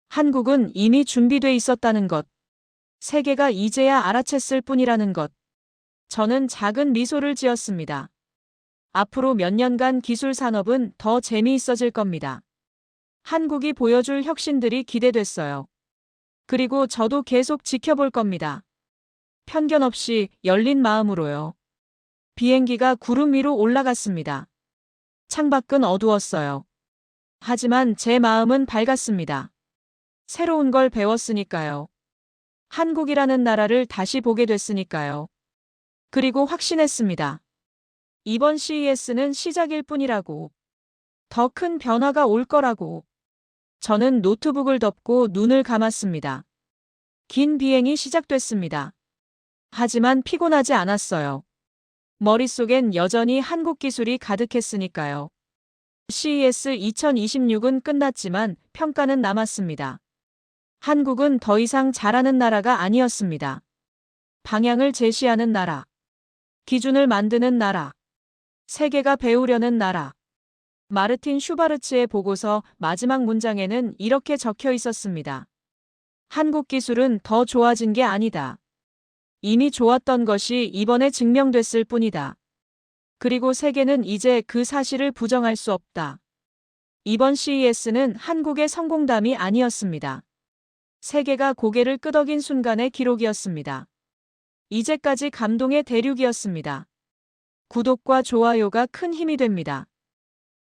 A: 한국은 이미 준비돼 있었다는 것. 세계가 이제야 알아챘을 뿐이라는 것. 저는 작은 미소를 지었습니다. 앞으로 몇 년간 기술 산업은 더 재미있어질 겁니다. 한국이 보여줄 혁신들이 기대됐어요. 그리고 저도 계속 지켜볼 겁니다. 편견 없이 열린 마음으로요. 비행기가 구름 위로 올라갔습니다. 창밖은 어두웠어요. 하지만 제 마음은 밝았습니다. 새로운 걸 배웠으니까요. 한국이라는 나라를 다시 보게 됐으니까요. 그리고 확신했습니다. 이번 CES는 시작일 뿐이라고. 더 큰 변화가 올 거라고. 저는 노트북을 덮고 눈을 감았습니다. 긴 비행이 시작됐습니다. 하지만 피곤하지 않았어요. 머릿속엔 여전히 한국 기술이 가득했으니까요. CES 2026은 끝났지만 평가는 남았습니다. 한국은 더 이상 잘하는 나라가 아니었습니다. 방향을 제시하는 나라. 기준을 만드는 나라. 세계가 배우려는 나라. 마르틴 슈바르츠의 보고서 마지막 문장에는 이렇게 적혀 있었습니다. 한국 기술은 더 좋아진 게 아니다. 이미 좋았던 것이 이번에 증명됐을 뿐이다. 그리고 세계는 이제 그 사실을 부정할 수 없다. 이번 CES는 한국의 성공담이 아니었습니다. 세계가 고개를 끄덕인 순간의 기록이었습니다. 이제까지 감동의 대륙이었습니다. 구독과 좋아요가 큰 힘이 됩니다.